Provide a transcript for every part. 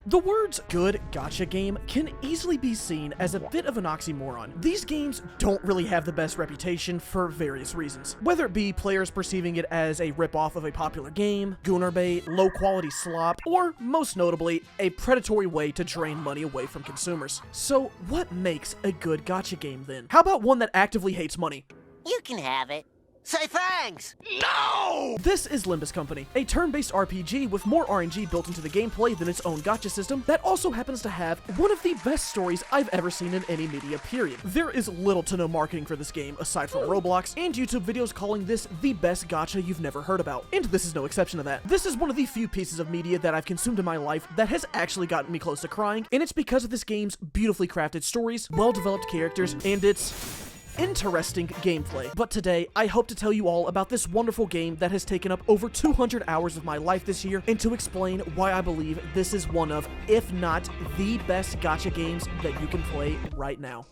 The words good gacha game can easily be seen as a bit of an oxymoron. These games don't really have the best reputation for various reasons. Whether it be players perceiving it as a ripoff of a popular game, gooner bait, low quality slop, or most notably, a predatory way to drain money away from consumers. So what makes a good gacha game then? How about one that actively hates money? You can have it. Say thanks! No! This is Limbus Company, a turn-based RPG with more RNG built into the gameplay than its own gacha system that also happens to have one of the best stories I've ever seen in any media, period. There is little to no marketing for this game aside from Roblox and YouTube videos calling this the best gacha you've never heard about. And this is no exception to that. This is one of the few pieces of media that I've consumed in my life that has actually gotten me close to crying, and it's because of this game's beautifully crafted stories, well-developed characters, and its interesting gameplay. But today, I hope to tell you all about this wonderful game that has taken up over 200 hours of my life this year, and to explain why I believe this is one of, if not the best gacha games that you can play right now.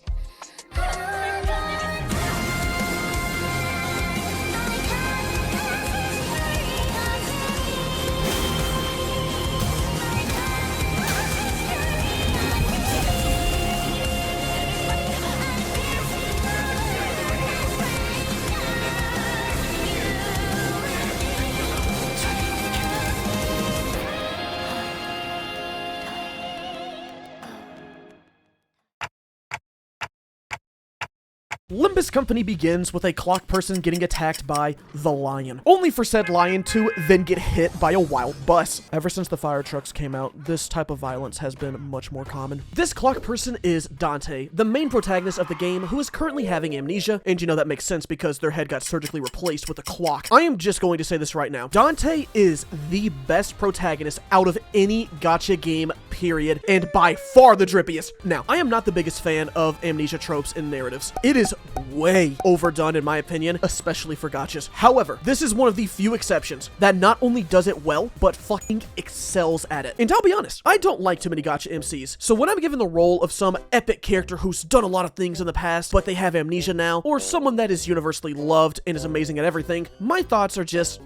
Limbus Company begins with a clock person getting attacked by the lion, only for said lion to then get hit by a wild bus. Ever since the fire trucks came out, this type of violence has been much more common. This clock person is Dante, the main protagonist of the game, who is currently having amnesia, and you know that makes sense because their head got surgically replaced with a clock. I am just going to say this right now. Dante is the best protagonist out of any gacha game, period, and by far the drippiest. Now, I am not the biggest fan of amnesia tropes and narratives. It is way overdone in my opinion, especially for gachas. However, this is one of the few exceptions that not only does it well, but fucking excels at it. And I'll be honest, I don't like too many gacha MCs, so when I'm given the role of some epic character who's done a lot of things in the past, but they have amnesia now, or someone that is universally loved and is amazing at everything, my thoughts are just,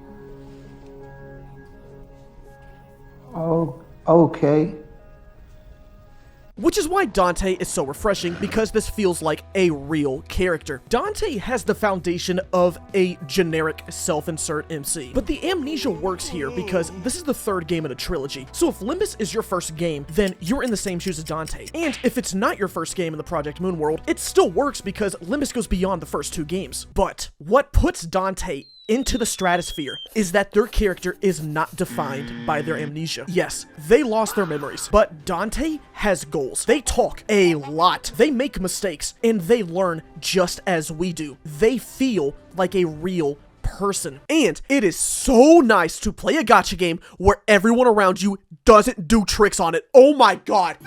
oh, okay. Which is why Dante is so refreshing, because this feels like a real character. Dante has the foundation of a generic self-insert MC, but the amnesia works here because this is the third game in a trilogy. So if Limbus is your first game, then you're in the same shoes as Dante. And if it's not your first game in the Project Moon world, it still works because Limbus goes beyond the first two games. But what puts Dante into the stratosphere is that their character is not defined by their amnesia. Yes, they lost their memories, but Dante has goals. They talk a lot, they make mistakes, and they learn just as we do. They feel like a real person. And it is so nice to play a gacha game where everyone around you doesn't do tricks on it. Oh my god.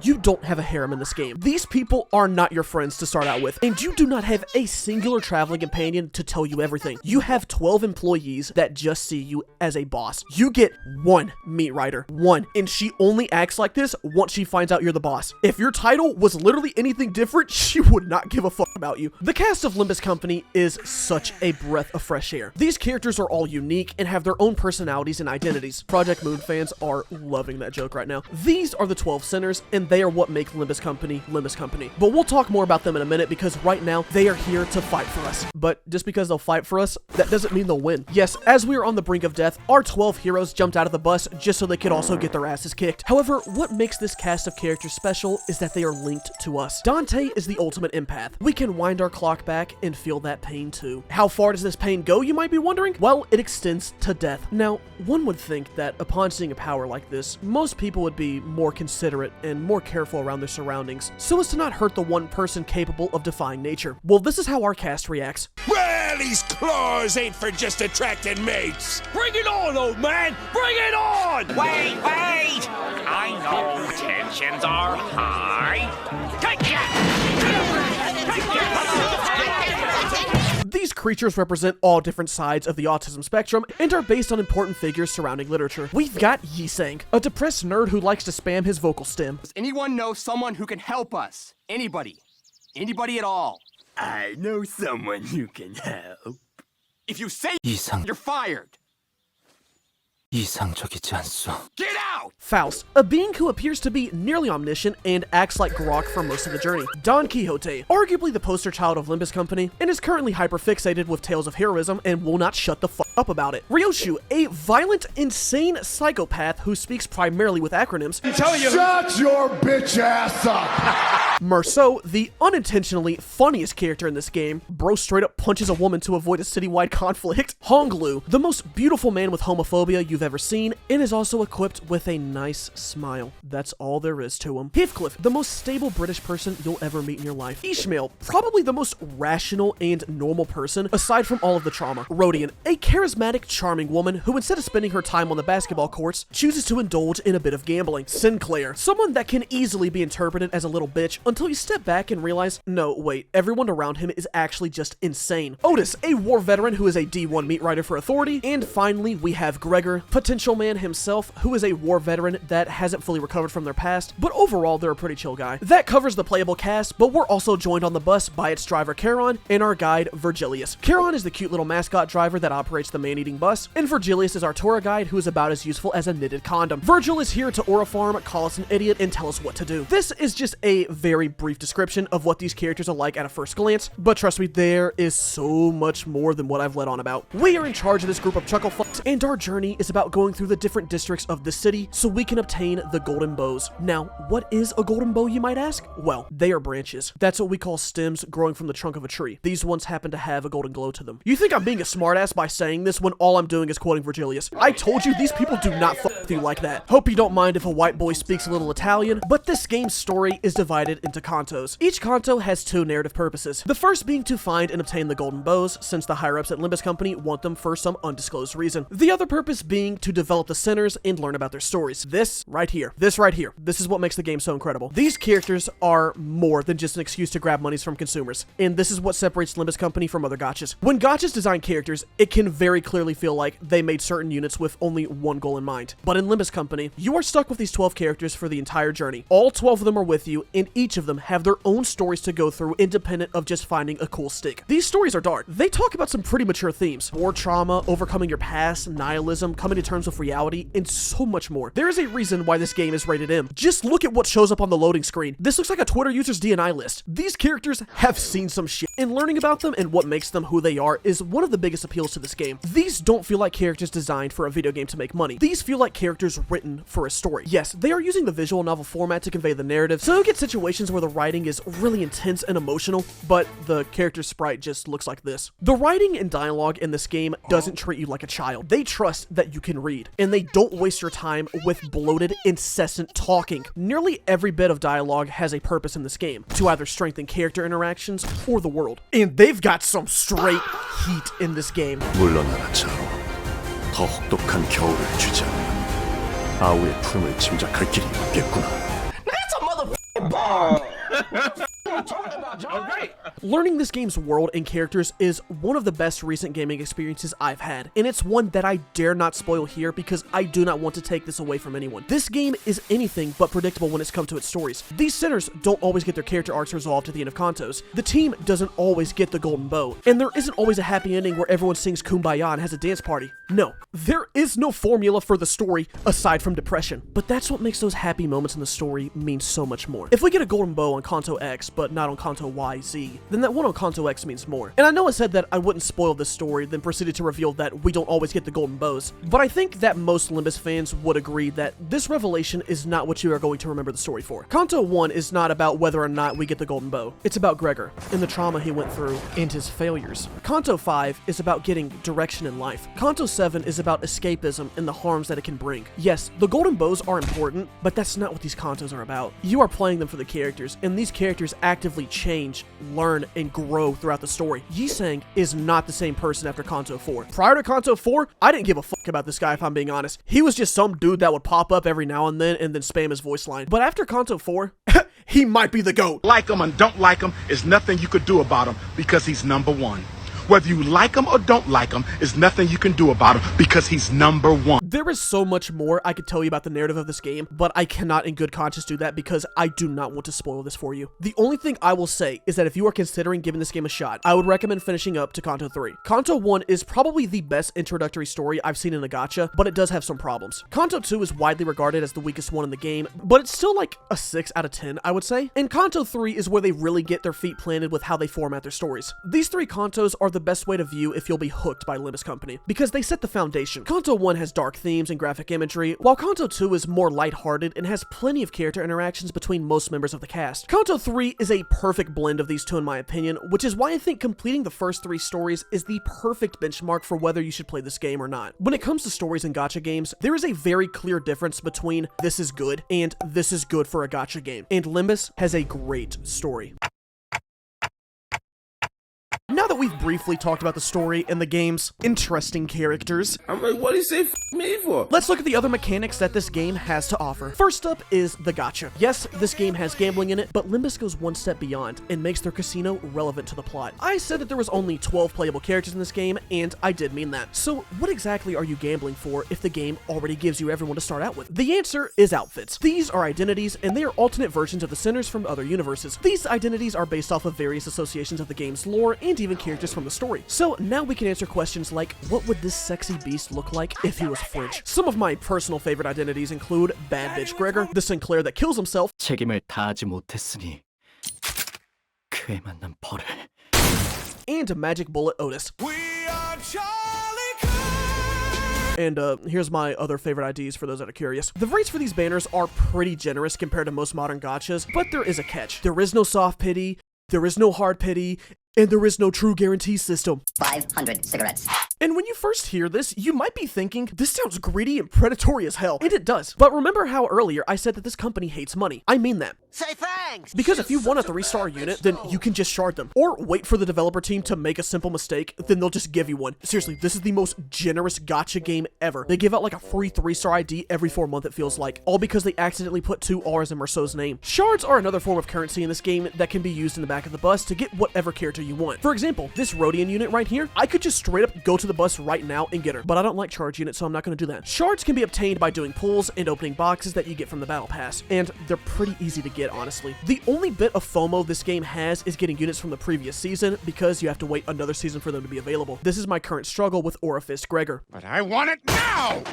You don't have a harem in this game. These people are not your friends to start out with, and you do not have a singular traveling companion to tell you everything. You have 12 employees that just see you as a boss. You get one meat writer, one, and she only acts like this once she finds out you're the boss. If your title was literally anything different, she would not give a fuck about you. The cast of Limbus Company is such a breath of fresh air. These characters are all unique and have their own personalities and identities. Project Moon fans are loving that joke right now. These are the 12 sinners, and they are what make Limbus Company Limbus Company. But we'll talk more about them in a minute because right now they are here to fight for us. But just because they'll fight for us, that doesn't mean they'll win. Yes, as we are on the brink of death, our 12 heroes jumped out of the bus just so they could also get their asses kicked. However, what makes this cast of characters special is that they are linked to us. Dante is the ultimate empath. We can wind our clock back and feel that pain too. How far does this pain go, you might be wondering? Well, it extends to death. Now, one would think that upon seeing a power like this, most people would be more considerate and more careful around their surroundings, so as to not hurt the one person capable of defying nature. Well, this is how our cast reacts. Well, these claws ain't for just attracting mates. Bring it on, old man! Bring it on! Wait! I know tensions are high. Take These creatures represent all different sides of the autism spectrum and are based on important figures surrounding literature. We've got Yisang, a depressed nerd who likes to spam his vocal stem. Does anyone know someone who can help us? Anybody? Anybody at all? I know someone who can help. If you say 이상 you're fired. 이상적이지 않소. Get out! Faust, a being who appears to be nearly omniscient and acts like Grok for most of the journey. Don Quixote, arguably the poster child of Limbus Company, and is currently hyperfixated with tales of heroism and will not shut the fuck up about it. Ryoshu, a violent, insane psychopath who speaks primarily with acronyms. Shut your bitch ass up! Merceau, the unintentionally funniest character in this game. Bro straight up punches a woman to avoid a citywide conflict. Honglu, the most beautiful man with homophobia you've ever seen, and is also equipped with a nice smile. That's all there is to him. Heathcliff, the most stable British person you'll ever meet in your life. Ishmael, probably the most rational and normal person aside from all of the trauma. Rodion, a charismatic, charming woman who instead of spending her time on the basketball courts, chooses to indulge in a bit of gambling. Sinclair, someone that can easily be interpreted as a little bitch until you step back and realize, no, wait, everyone around him is actually just insane. Otis, a war veteran who is a D1 meat writer for Authority. And finally, we have Gregor, Potential Man himself, who is a war veteran that hasn't fully recovered from their past, but overall, they're a pretty chill guy. That covers the playable cast, but we're also joined on the bus by its driver, Charon, and our guide, Virgilius. Charon is the cute little mascot driver that operates the man-eating bus, and Virgilius is our tour guide who is about as useful as a knitted condom. Virgil is here to Aura Farm, call us an idiot, and tell us what to do. This is just a very brief description of what these characters are like at a first glance, but trust me, there is so much more than what I've let on about. We are in charge of this group of chuckle fucks, and our journey is about going through the different districts of the city so we can obtain the golden bows. Now, what is a golden bow, you might ask? Well, they are branches. That's what we call stems growing from the trunk of a tree. These ones happen to have a golden glow to them. You think I'm being a smartass by saying this when all I'm doing is quoting Virgilius? I told you these people do not fuck with you like that. Hope you don't mind if a white boy speaks a little Italian, but this game's story is divided into cantos. Each canto has two narrative purposes. The first being to find and obtain the golden bows, since the higher-ups at Limbus Company want them for some undisclosed reason. The other purpose being to develop the sinners and learn about their stories. This right here. This is what makes the game so incredible. These characters are more than just an excuse to grab monies from consumers, and this is what separates Limbus Company from other gachas. When gachas design characters, it can very clearly feel like they made certain units with only one goal in mind. But in Limbus Company, you are stuck with these 12 characters for the entire journey. All 12 of them are with you, and each of them have their own stories to go through independent of just finding a cool stick. These stories are dark. They talk about some pretty mature themes. War trauma, overcoming your past, nihilism, coming to terms with reality, and so much more. There is a reason why this game is rated M. Just look at what shows up on the loading screen. This looks like a Twitter user's D&I list. These characters have seen some shit, and learning about them and what makes them who they are is one of the biggest appeals to this game. These don't feel like characters designed for a video game to make money. These feel like characters written for a story. Yes, they are using the visual novel format to convey the narrative, so you get situations where the writing is really intense and emotional, but the character sprite just looks like this. The writing and dialogue in this game doesn't treat you like a child. They trust that you can read, and they don't waste your time with bloated, incessant talking. Nearly every bit of dialogue has a purpose in this game, to either strengthen character interactions or the world. And they've got some straight heat in this game. 물러나라 자로. 더 혹독한 겨울을 주지 않으면 아우의 품을 짐작할 길이 없겠구나. That's a motherfucking bomb! Learning this game's world and characters is one of the best recent gaming experiences I've had, and it's one that I dare not spoil here because I do not want to take this away from anyone. This game is anything but predictable when it's come to its stories. These sinners don't always get their character arcs resolved at the end of cantos. The team doesn't always get the golden bow, and there isn't always a happy ending where everyone sings Kumbaya and has a dance party. No, there is no formula for the story aside from depression, but that's what makes those happy moments in the story mean so much more. If we get a golden bow on Kanto X, but not on Kanto YZ, then that one on Kanto X means more. And I know I said that I wouldn't spoil this story, then proceeded to reveal that we don't always get the golden bows, but I think that most Limbus fans would agree that this revelation is not what you are going to remember the story for. Kanto 1 is not about whether or not we get the golden bow. It's about Gregor, and the trauma he went through, and his failures. Kanto 5 is about getting direction in life. Kanto 7 is about escapism and the harms that it can bring. Yes, the golden bows are important, but that's not what these kantos are about. You are playing them for the characters, and these characters actively change, learn, and grow throughout the story. Yisang is not the same person after Kanto 4. Prior to Kanto 4, I didn't give a fuck about this guy if I'm being honest. He was just some dude that would pop up every now and then spam his voice line. But after Kanto 4, he might be the GOAT. Like him and don't like him is nothing you could do about him because he's number one. Whether you like him or don't like him is nothing you can do about him because he's number one. There is so much more I could tell you about the narrative of this game, but I cannot in good conscience do that because I do not want to spoil this for you. The only thing I will say is that if you are considering giving this game a shot, I would recommend finishing up to Kanto 3. Kanto 1 is probably the best introductory story I've seen in a gacha, but it does have some problems. Kanto 2 is widely regarded as the weakest one in the game, but it's still like a 6 out of 10, I would say. And Kanto 3 is where they really get their feet planted with how they format their stories. These 3 Kantos are the best way to view if you'll be hooked by Limbus Company, because they set the foundation. Kanto 1 has dark themes and graphic imagery, while Kanto 2 is more lighthearted and has plenty of character interactions between most members of the cast. Kanto 3 is a perfect blend of these two in my opinion, which is why I think completing the first 3 stories is the perfect benchmark for whether you should play this game or not. When it comes to stories in gacha games, there is a very clear difference between this is good and this is good for a gacha game, and Limbus has a great story. Now that we've briefly talked about the story and the game's interesting characters, I'm like, what do you say f me for? Let's look at the other mechanics that this game has to offer. First up is the gacha. Yes, this game has gambling in it, but Limbus goes one step beyond and makes their casino relevant to the plot. I said that there was only 12 playable characters in this game, and I did mean that. So what exactly are you gambling for if the game already gives you everyone to start out with? The answer is outfits. These are identities, and they are alternate versions of the centers from other universes. These identities are based off of various associations of the game's lore and even characters from the story. So now we can answer questions like, what would this sexy beast look like if he was French? Some of my personal favorite identities include Bad Bitch Gregor, the Sinclair that kills himself, 책임을 다하지 못했으니 그에 맞는 벌을. and Magic Bullet Otis. And here's my other favorite IDs for those that are curious. The rates for these banners are pretty generous compared to most modern gachas, but there is a catch. There is no soft pity, there is no hard pity, and there is no true guarantee system. 500 cigarettes. And when you first hear this, you might be thinking, this sounds greedy and predatory as hell. And it does. But remember how earlier I said that this company hates money. I mean that. Say thanks! Because if you want a 3-star unit, then you can just shard them. Or wait for the developer team to make a simple mistake, then they'll just give you one. Seriously, this is the most generous gacha game ever. They give out like a free 3-star ID every 4 months, it feels like. All because they accidentally put 2 R's in Merceau's name. Shards are another form of currency in this game that can be used in the back of the bus to get whatever character you want. For example, this Rhodian unit right here, I could just straight up go to the bus right now and get her. But I don't like charge units, so I'm not going to do that. Shards can be obtained by doing pulls and opening boxes that you get from the battle pass. And they're pretty easy to get, honestly. The only bit of FOMO this game has is getting units from the previous season because you have to wait another season for them to be available. This is my current struggle with Aurafist Gregor. But I want it now!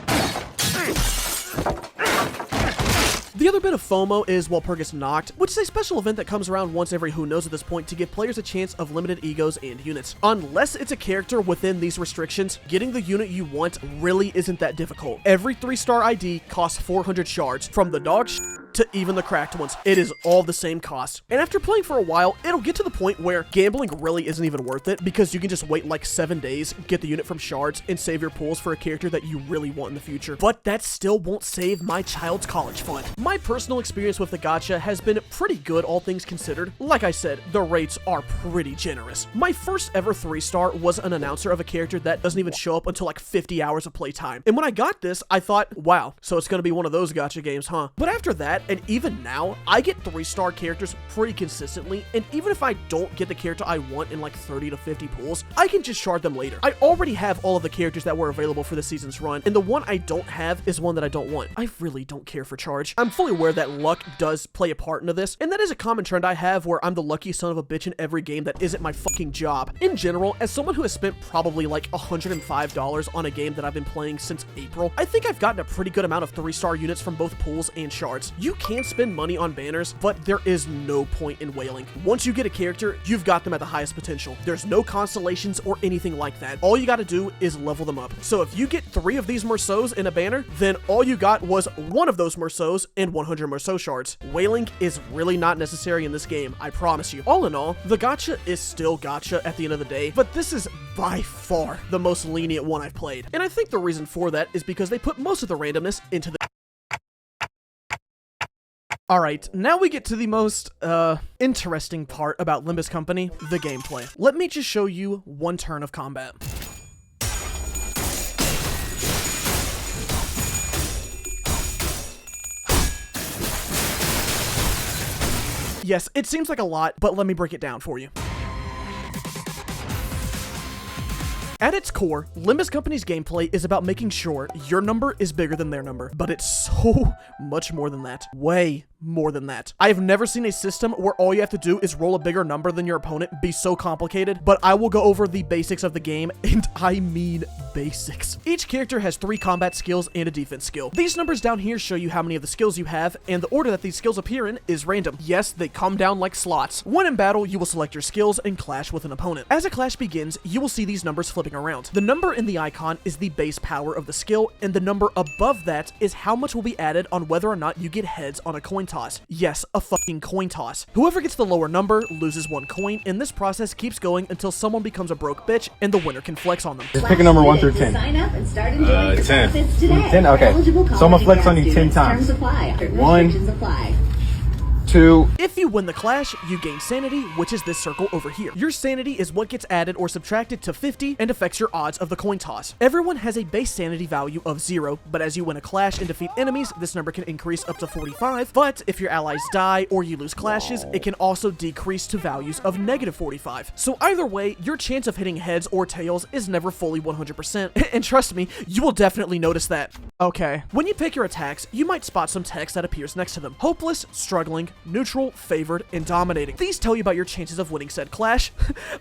The other bit of FOMO is Walpurgis Knocked, which is a special event that comes around once every who knows at this point to give players a chance of limited egos and units. Unless it's a character within these restrictions, getting the unit you want really isn't that difficult. Every 3-star ID costs 400 shards, from the dog to even the cracked ones. It is all the same cost. And after playing for a while, it'll get to the point where gambling really isn't even worth it because you can just wait like 7 days, get the unit from shards, and save your pools for a character that you really want in the future. But that still won't save my child's college fund. My personal experience with the gacha has been pretty good, all things considered. Like I said, the rates are pretty generous. My first ever 3-star was an announcer of a character that doesn't even show up until like 50 hours of playtime. And when I got this, I thought, wow, so it's gonna be one of those gacha games, huh? But after that, and even now, I get 3-star characters pretty consistently, and even if I don't get the character I want in like 30 to 50 pools, I can just shard them later. I already have all of the characters that were available for the season's run, and the one I don't have is one that I don't want. I really don't care for charge. I'm fully aware that luck does play a part into this, and that is a common trend I have where I'm the lucky son of a bitch in every game that isn't my fucking job. In general, as someone who has spent probably like $105 on a game that I've been playing since April, I think I've gotten a pretty good amount of 3-star units from both pools and shards. You can spend money on banners, but there is no point in wailing. Once you get a character, you've got them at the highest potential. There's no constellations or anything like that. All you gotta do is level them up. So if you get 3 of these Merceaus in a banner, then all you got was 1 of those Merceaus and 100 Merceau shards. Wailing is really not necessary in this game, I promise you. All in all, the gacha is still gacha at the end of the day, but this is by far the most lenient one I've played. And I think the reason for that is because they put most of the randomness into the... Alright, now we get to the most, interesting part about Limbus Company, the gameplay. Let me just show you one turn of combat. Yes, it seems like a lot, but let me break it down for you. At its core, Limbus Company's gameplay is about making sure your number is bigger than their number, but it's so much more than that. Way more than that. I have never seen a system where all you have to do is roll a bigger number than your opponent be so complicated, but I will go over the basics of the game, and I mean basics. Each character has 3 combat skills and a defense skill. These numbers down here show you how many of the skills you have, and the order that these skills appear in is random. Yes, they come down like slots. When in battle, you will select your skills and clash with an opponent. As a clash begins, you will see these numbers flipping around. The number in the icon is the base power of the skill, and the number above that is how much will be added on whether or not you get heads on a coin toss. Yes, a fucking coin toss. Whoever gets the lower number loses 1 coin, and this process keeps going until someone becomes a broke bitch and the winner can flex on them. Just pick a number 1 through 10. 10. 10? Okay. So I'm gonna flex on you 10 times. 1, 2. If you win the clash, you gain sanity, which is this circle over here. Your sanity is what gets added or subtracted to 50 and affects your odds of the coin toss. Everyone has a base sanity value of 0, but as you win a clash and defeat enemies, this number can increase up to 45, but if your allies die or you lose clashes, it can also decrease to values of -45. So either way, your chance of hitting heads or tails is never fully 100%, and trust me, you will definitely notice that. Okay. When you pick your attacks, you might spot some text that appears next to them. Hopeless, struggling, neutral, favored, and dominating. These tell you about your chances of winning said clash,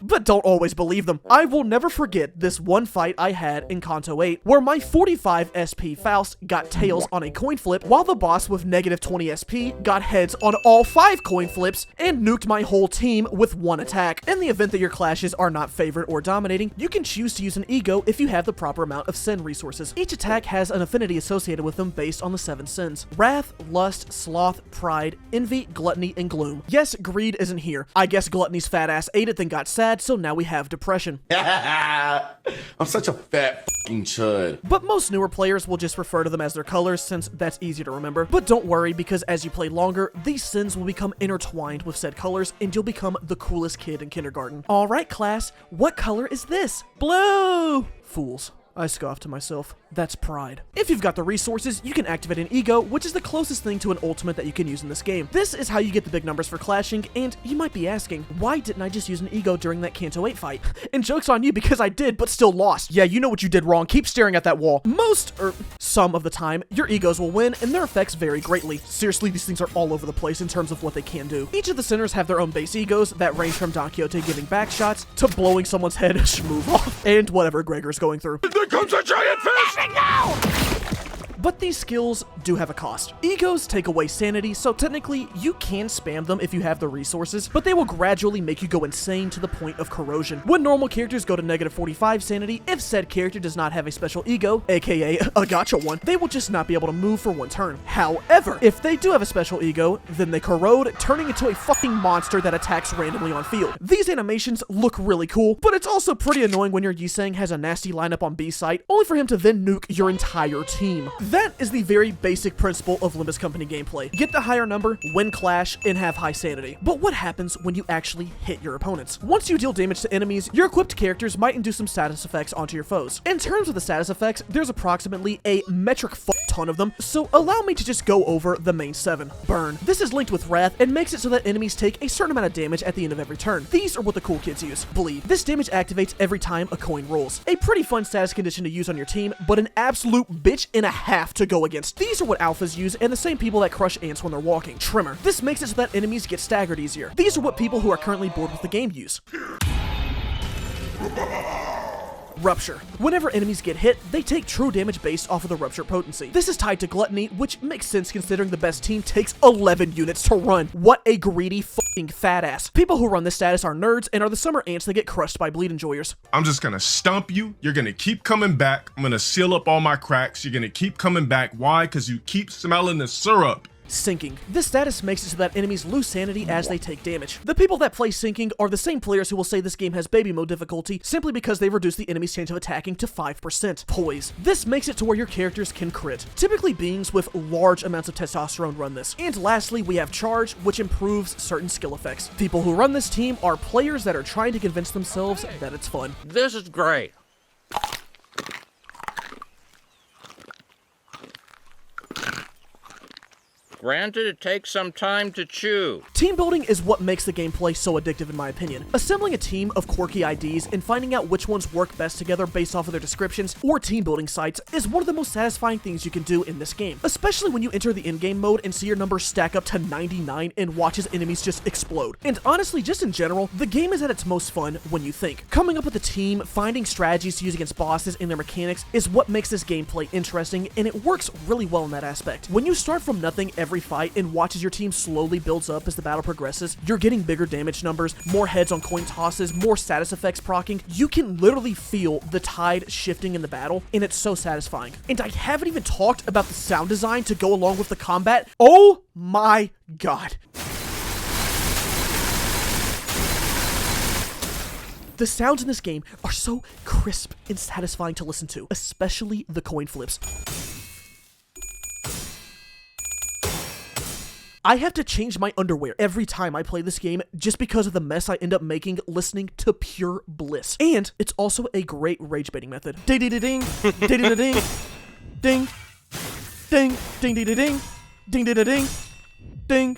but don't always believe them. I will never forget this one fight I had in Kanto 8, where my 45 SP Faust got tails on a coin flip, while the boss with -20 SP got heads on all 5 coin flips, and nuked my whole team with 1 attack. In the event that your clashes are not favored or dominating, you can choose to use an ego if you have the proper amount of sin resources. Each attack has an affinity associated with them based on the 7 sins: wrath, lust, sloth, pride, envy, gluttony, and gloom. Yes, greed isn't here. I guess gluttony's fat ass ate it, then got sad, so now we have depression. I'm such a fat fucking chud. But most newer players will just refer to them as their colors, since that's easy to remember. But don't worry, because as you play longer, these sins will become intertwined with said colors, and you'll become the coolest kid in kindergarten. Alright class, what color is this? Blue! Fools. I scoffed to myself. That's pride. If you've got the resources, you can activate an ego, which is the closest thing to an ultimate that you can use in this game. This is how you get the big numbers for clashing, and you might be asking, why didn't I just use an ego during that Kanto 8 fight? And joke's on you, because I did, but still lost. Yeah, you know what you did wrong. Keep staring at that wall. Some of the time, your egos will win, and their effects vary greatly. Seriously, these things are all over the place in terms of what they can do. Each of the sinners have their own base egos that range from Don Quixote giving back shots to blowing someone's head schmoove off, and whatever Gregor's going through. There comes a giant fish! But these skills do have a cost. Egos take away sanity, so technically you can spam them if you have the resources, but they will gradually make you go insane to the point of corrosion. When normal characters go to -45 sanity, if said character does not have a special ego, aka a gacha one, they will just not be able to move for 1 turn. However, if they do have a special ego, then they corrode, turning into a fucking monster that attacks randomly on field. These animations look really cool, but it's also pretty annoying when your Yiseng has a nasty lineup on B site, only for him to then nuke your entire team. That is the very basic principle of Limbus Company gameplay. Get the higher number, win clash, and have high sanity. But what happens when you actually hit your opponents? Once you deal damage to enemies, your equipped characters might induce some status effects onto your foes. In terms of the status effects, there's approximately a metric ton of them, so allow me to just go over the main 7. Burn. This is linked with wrath and makes it so that enemies take a certain amount of damage at the end of every turn. These are what the cool kids use. Bleed. This damage activates every time a coin rolls. A pretty fun status condition to use on your team, but an absolute bitch and a half to go against. These are what alphas use, and the same people that crush ants when they're walking. Tremor. This makes it so that enemies get staggered easier. These are what people who are currently bored with the game use. Rupture. Whenever enemies get hit, they take true damage based off of the rupture potency. This is tied to gluttony, which makes sense considering the best team takes 11 units to run. What a greedy fucking fat ass. People who run this status are nerds and are the summer ants that get crushed by bleed enjoyers. I'm just gonna stomp you. You're gonna keep coming back. I'm gonna seal up all my cracks. You're gonna keep coming back. Why? Because you keep smelling the syrup. Sinking. This status makes it so that enemies lose sanity as they take damage. The people that play Sinking are the same players who will say this game has baby mode difficulty simply because they reduce the enemy's chance of attacking to 5%. Poise. This makes it to where your characters can crit. Typically beings with large amounts of testosterone run this. And lastly, we have Charge, which improves certain skill effects. People who run this team are players that are trying to convince themselves that it's fun. This is great. Granted, it takes some time to chew. Team building is what makes the gameplay so addictive in my opinion. Assembling a team of quirky IDs and finding out which ones work best together based off of their descriptions or team building sites is one of the most satisfying things you can do in this game. Especially when you enter the in-game mode and see your numbers stack up to 99 and watch as enemies just explode. And honestly, just in general, the game is at its most fun when you think. Coming up with a team, finding strategies to use against bosses and their mechanics is what makes this gameplay interesting, and it works really well in that aspect. When you start from nothing every fight and watch as your team slowly builds up as the battle progresses, you're getting bigger damage numbers, more heads on coin tosses, more status effects proccing. You can literally feel the tide shifting in the battle, and it's so satisfying. And I haven't even talked about the sound design to go along with the combat. Oh my god. The sounds in this game are so crisp and satisfying to listen to, especially the coin flips. I have to change my underwear every time I play this game just because of the mess I end up making listening to pure bliss. And it's also a great rage baiting method. Ding ding ding ding ding ding ding ding ding ding ding ding ding ding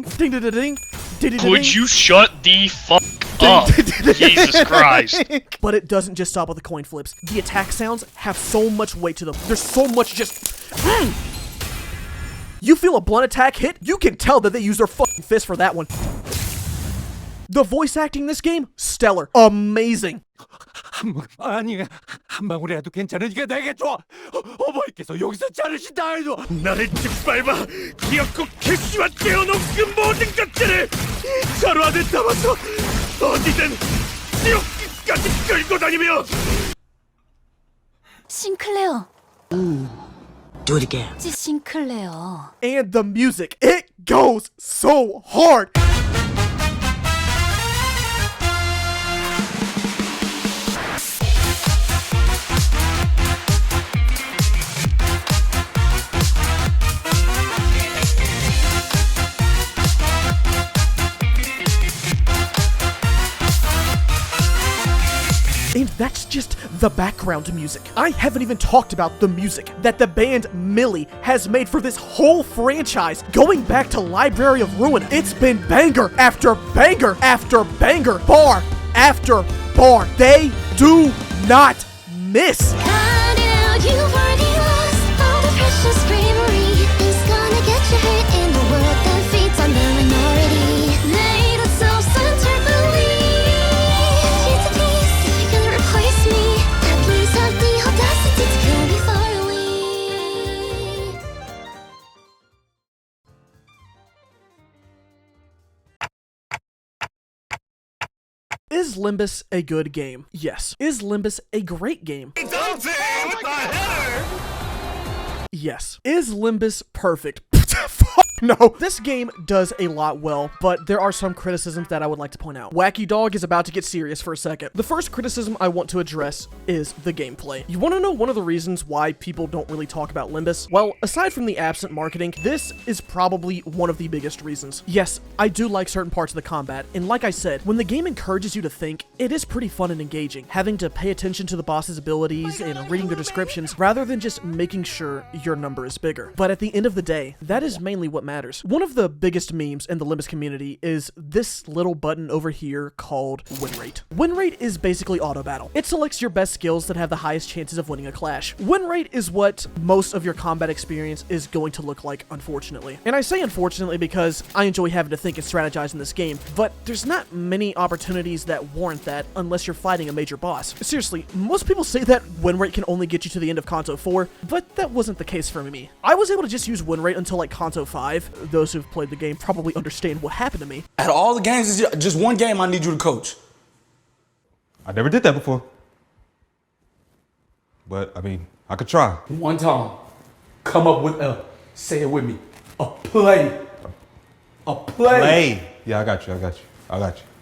ding ding ding ding ding. Could you shut the fuck up? Jesus Christ. But it doesn't just stop with the coin flips. The attack sounds have so much weight to them. There's so much just... You feel a blunt attack hit? You can tell that they use their fucking fist for that one. The voice acting in this game? Stellar. Amazing. 아니, 한 방울이라도 괜찮으니까 내게 줘. 어머니께서 여기서 자르신다 해도 나를 짓밟아 기어코 캐시와 떼어놓은 모든 것들을 자루 안에 담아서 어디든 지옥까지 끌고 다니며. 싱클레어. Do it again. 싱클레어. And the music, it goes so hard. And that's just the background music. I haven't even talked about the music that the band Millie has made for this whole franchise, going back to Library of Ruin. It's been banger after banger after banger, bar after bar. They do not miss. Is Limbus a good game? Yes. Is Limbus a great game? Yes. Is Limbus perfect? Fuck no. This game does a lot well, but there are some criticisms that I would like to point out. Wacky Dog is about to get serious for a second. The first criticism I want to address is the gameplay. You want to know one of the reasons why people don't really talk about Limbus? Well, aside from the absent marketing, this is probably one of the biggest reasons. Yes, I do like certain parts of the combat, and like I said, when the game encourages you to think, it is pretty fun and engaging, having to pay attention to the boss's abilities and reading their descriptions rather than just making sure your number is bigger. But at the end of the day, that is mainly what matters. One of the biggest memes in the Limbus community is this little button over here called win rate. Win rate is basically auto battle. It selects your best skills that have the highest chances of winning a clash. Win rate is what most of your combat experience is going to look like, unfortunately. And I say unfortunately because I enjoy having to think and strategize in this game, but there's not many opportunities that warrant that unless you're fighting a major boss. Seriously, most people say that win rate can only get you to the end of Kanto 4, but that wasn't the case for me. I was able to just use win rate until like Kanto 5. Those who've played the game probably understand what happened to me. Out of all the games, it's just one game I need you to coach. I never did that before. But, I mean, I could try. One time, come up with say it with me, a play. A play. Yeah, I got you.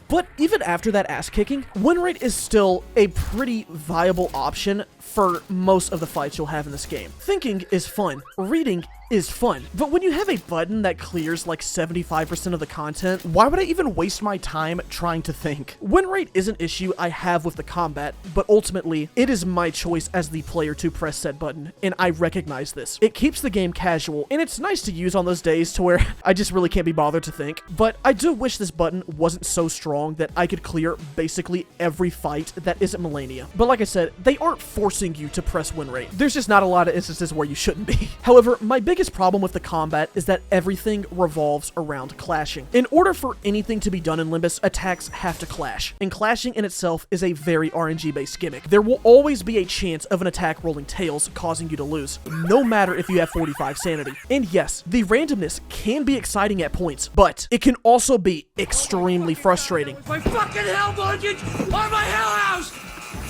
But even after that ass kicking, win rate is still a pretty viable option for most of the fights you'll have in this game. Thinking is fun. Reading is fun. But when you have a button that clears like 75% of the content, why would I even waste my time trying to think? Win rate is an issue I have with the combat, but ultimately, it is my choice as the player to press said button, and I recognize this. It keeps the game casual, and it's nice to use on those days to where I just really can't be bothered to think, but I do wish this button wasn't so strong that I could clear basically every fight that isn't Millennia. But like I said, they aren't forcing you to press win rate. There's just not a lot of instances where you shouldn't be. However, my biggest problem with the combat is that everything revolves around clashing. In order for anything to be done in Limbus, attacks have to clash, and clashing in itself is a very RNG-based gimmick. There will always be a chance of an attack rolling tails, causing you to lose, no matter if you have 45 sanity. And yes, the randomness can be exciting at points, but it can also be extremely frustrating. My fucking hell mortgage on my hell house!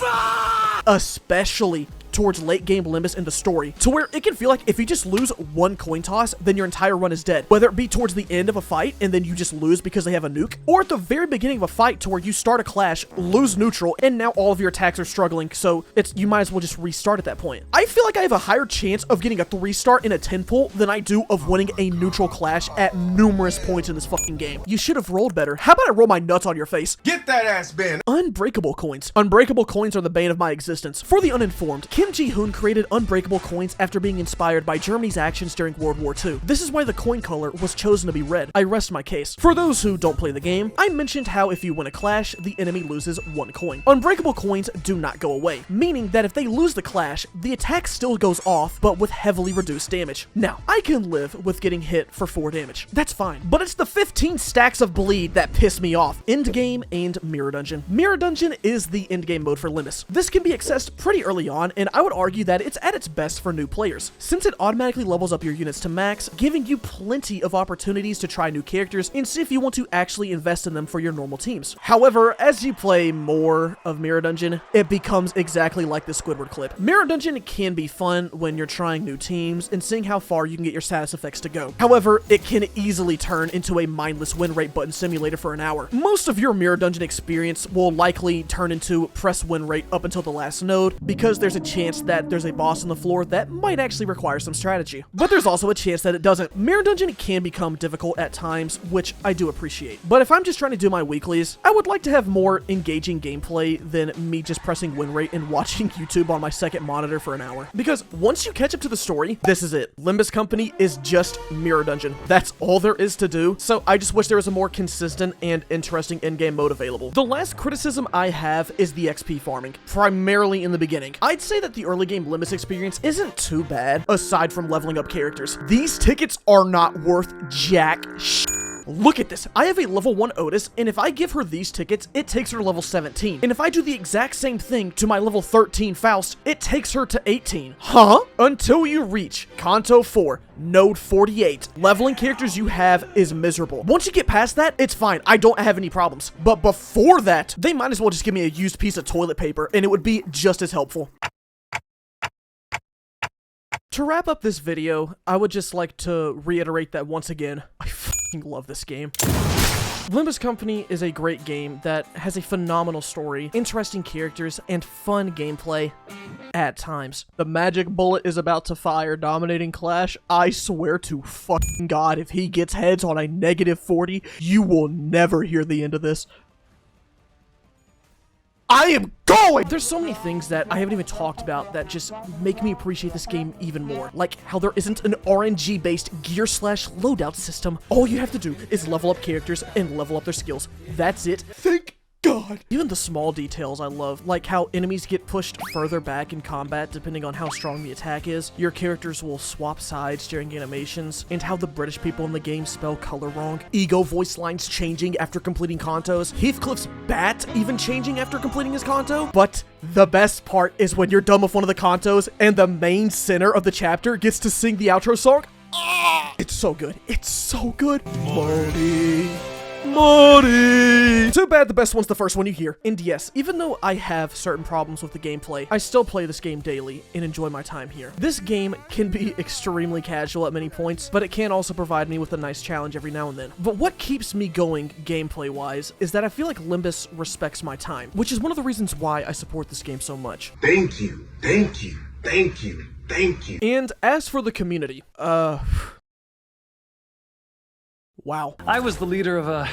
Fuck! Especially towards late game Limbus in the story, to where it can feel like if you just lose one coin toss, then your entire run is dead. Whether it be towards the end of a fight and then you just lose because they have a nuke, or at the very beginning of a fight to where you start a clash, lose neutral, and now all of your attacks are struggling, so you might as well just restart at that point. I feel like I have a higher chance of getting a 3-star in a 10 pull than I do of winning a neutral clash at numerous points in this fucking game. You should have rolled better. How about I roll my nuts on your face? Get that ass, Ben. Unbreakable coins. Unbreakable coins are the bane of my existence. For the uninformed, Kim Ji-hoon created unbreakable coins after being inspired by Germany's actions during World War II. This is why the coin color was chosen to be red. I rest my case. For those who don't play the game, I mentioned how if you win a clash, the enemy loses 1 coin. Unbreakable coins do not go away, meaning that if they lose the clash, the attack still goes off, but with heavily reduced damage. Now, I can live with getting hit for 4 damage. That's fine, but it's the 15 stacks of bleed that piss me off. Endgame and Mirror Dungeon. Mirror Dungeon is the endgame mode for Limbus. This can be accessed pretty early on, and I would argue that it's at its best for new players, since it automatically levels up your units to max, giving you plenty of opportunities to try new characters and see if you want to actually invest in them for your normal teams. However, as you play more of Mirror Dungeon, it becomes exactly like the Squidward clip. Mirror Dungeon can be fun when you're trying new teams and seeing how far you can get your status effects to go. However, it can easily turn into a mindless win rate button simulator for an hour. Most of your Mirror Dungeon experience will likely turn into press win rate up until the last node, because there's a chance that there's a boss on the floor that might actually require some strategy. But there's also a chance that it doesn't. Mirror Dungeon can become difficult at times, which I do appreciate. But if I'm just trying to do my weeklies, I would like to have more engaging gameplay than me just pressing win rate and watching YouTube on my second monitor for an hour. Because once you catch up to the story, this is it. Limbus Company is just Mirror Dungeon. That's all there is to do, so I just wish there was a more consistent and interesting endgame mode available. The last criticism I have is the XP farming, primarily in the beginning. I'd say that the early game Limbus experience isn't too bad, aside from leveling up characters. These tickets are not worth jack shit. Look at this. I have a level 1 Otis, and if I give her these tickets, it takes her to level 17. And if I do the exact same thing to my level 13 Faust, it takes her to 18. Huh? Until you reach Kanto 4, Node 48. Leveling characters you have is miserable. Once you get past that, it's fine. I don't have any problems. But before that, they might as well just give me a used piece of toilet paper, and it would be just as helpful. To wrap up this video, I would just like to reiterate that once again, I fucking love this game. Limbus Company is a great game that has a phenomenal story, interesting characters, and fun gameplay at times. The magic bullet is about to fire, dominating Clash. I swear to fucking God, if he gets heads on a -40, you will never hear the end of this. I am going! There's so many things that I haven't even talked about that just make me appreciate this game even more. Like how there isn't an RNG-based gear/loadout system. All you have to do is level up characters and level up their skills. That's it. Thank God. Even the small details I love, like how enemies get pushed further back in combat depending on how strong the attack is, your characters will swap sides during animations, and how the British people in the game spell color wrong, Ego voice lines changing after completing Kantos, Heathcliff's bat even changing after completing his Kanto. But the best part is when you're done with one of the Kantos and the main center of the chapter gets to sing the outro song. Ah, it's so good. It's so good. Money! Too bad the best one's the first one you hear. And yes, even though I have certain problems with the gameplay, I still play this game daily and enjoy my time here. This game can be extremely casual at many points, but it can also provide me with a nice challenge every now and then. But what keeps me going gameplay-wise is that I feel like Limbus respects my time, which is one of the reasons why I support this game so much. Thank you, thank you, thank you, Thank you. And as for the community, wow. I was the leader of a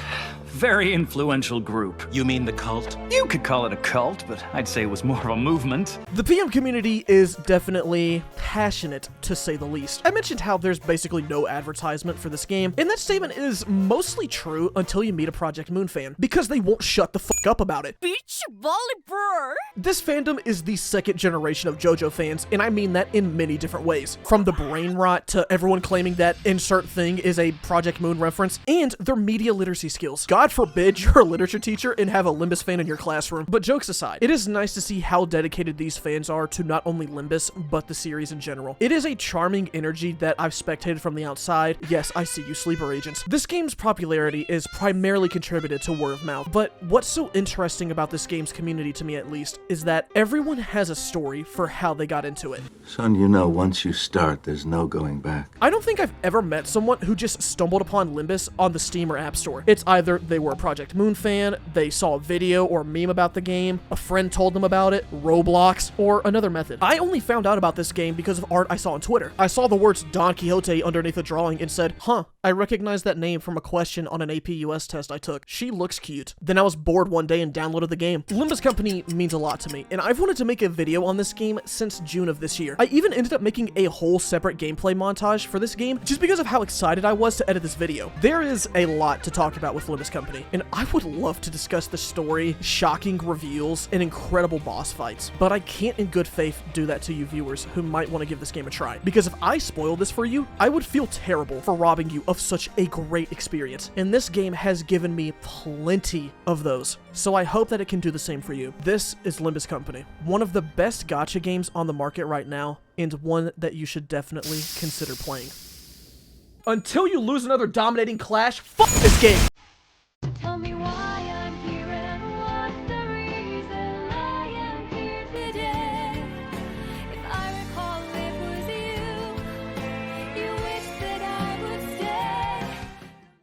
very influential group. You mean the cult? You could call it a cult, but I'd say it was more of a movement. The PM community is definitely passionate, to say the least. I mentioned how there's basically no advertisement for this game, and that statement is mostly true until you meet a Project Moon fan, because they won't shut the fuck up about it. Beach volleyball. This fandom is the second generation of JoJo fans, and I mean that in many different ways. From the brain rot to everyone claiming that insert thing is a Project Moon reference, and their media literacy skills. God forbid you're a literature teacher and have a Limbus fan in your classroom. But jokes aside, it is nice to see how dedicated these fans are to not only Limbus, but the series in general. It is a charming energy that I've spectated from the outside. Yes, I see you, sleeper agents. This game's popularity is primarily contributed to word of mouth, but what's so interesting about this game's community, to me at least, is that everyone has a story for how they got into it. Son, you know, once you start, there's no going back. I don't think I've ever met someone who just stumbled upon Limbus on the Steam or App Store. It's either they were a Project Moon fan, they saw a video or meme about the game, a friend told them about it, Roblox, or another method. I only found out about this game because of art I saw on Twitter. I saw the words Don Quixote underneath a drawing and said, huh, I recognize that name from a question on an AP US test I took. She looks cute. Then I was bored one day and downloaded the game. Limbus Company means a lot to me, and I've wanted to make a video on this game since June of this year. I even ended up making a whole separate gameplay montage for this game just because of how excited I was to edit this video. There is a lot to talk about with Limbus Company, and I would love to discuss the story, shocking reveals, and incredible boss fights, but I can't in good faith do that to you viewers who might want to give this game a try, because if I spoil this for you, I would feel terrible for robbing you of such a great experience, and this game has given me plenty of those, so I hope that it can do the same for you. This is Limbus Company, one of the best gacha games on the market right now, and one that you should definitely consider playing. Until you lose another dominating clash, fuck this game!